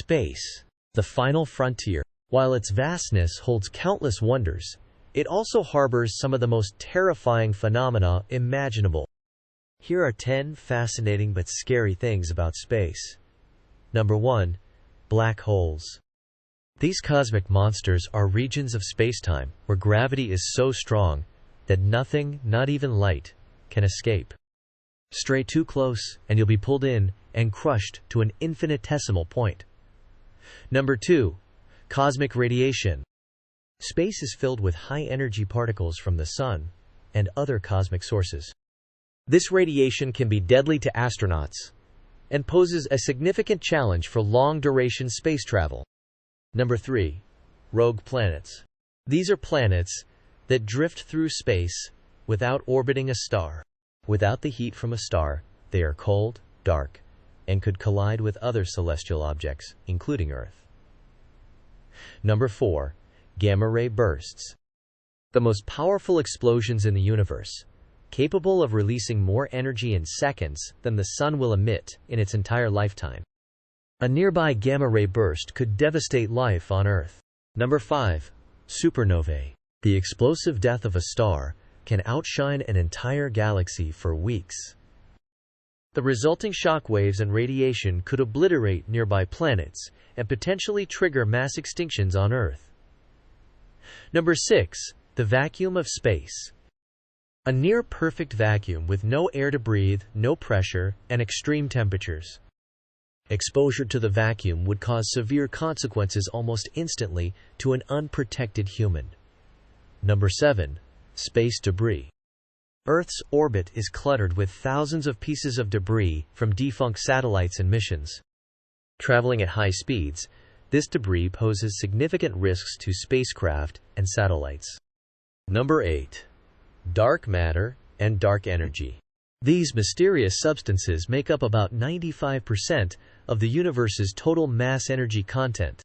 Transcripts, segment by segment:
Space, the final frontier. While its vastness holds countless wonders, it also harbors some of the most terrifying phenomena imaginable. Here are 10 fascinating but scary things about space. Number 1. Black holes. These cosmic monsters are regions of spacetime where gravity is so strong that nothing, not even light, can escape. Stray too close and you'll be pulled in and crushed to an infinitesimal point. Number 2. Cosmic radiation. Space is filled with high-energy particles from the Sun and other cosmic sources. This radiation can be deadly to astronauts and poses a significant challenge for long-duration space travel. Number 3. Rogue planets. These are planets that drift through space without orbiting a star. Without the heat from a star, they are cold, dark, and could collide with other celestial objects, including Earth. Number 4. Gamma-ray bursts. The most powerful explosions in the universe, capable of releasing more energy in seconds than the Sun will emit in its entire lifetime. A nearby gamma-ray burst could devastate life on Earth. Number 5. Supernovae. The explosive death of a star can outshine an entire galaxy for weeks. The resulting shock waves and radiation could obliterate nearby planets and potentially trigger mass extinctions on Earth. Number 6. The vacuum of space. A near-perfect vacuum with no air to breathe, no pressure, and extreme temperatures. Exposure to the vacuum would cause severe consequences almost instantly to an unprotected human. Number 7. Space debris. Earth's orbit is cluttered with thousands of pieces of debris from defunct satellites and missions. Traveling at high speeds, this debris poses significant risks to spacecraft and satellites. Number 8. Dark matter and dark energy. These mysterious substances make up about 95% of the universe's total mass energy content.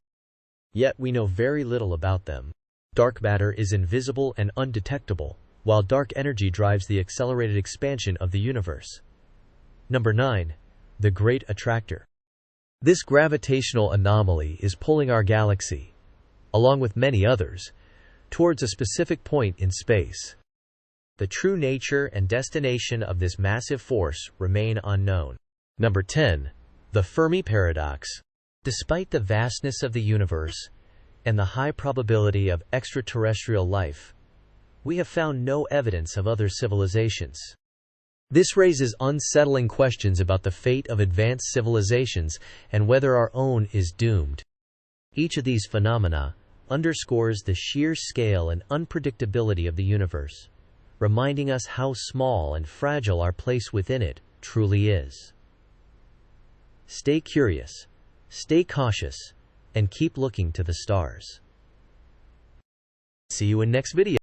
Yet we know very little about them. Dark matter is invisible and undetectable, while dark energy drives the accelerated expansion of the universe. Number 9. The Great Attractor. This gravitational anomaly is pulling our galaxy, along with many others, towards a specific point in space. The true nature and destination of this massive force remain unknown. Number 10. The Fermi Paradox. Despite the vastness of the universe and the high probability of extraterrestrial life, we have found no evidence of other civilizations. This raises unsettling questions about the fate of advanced civilizations and whether our own is doomed. Each of these phenomena underscores the sheer scale and unpredictability of the universe, reminding us how small and fragile our place within it truly is. Stay curious, stay cautious, and keep looking to the stars. See you in next video.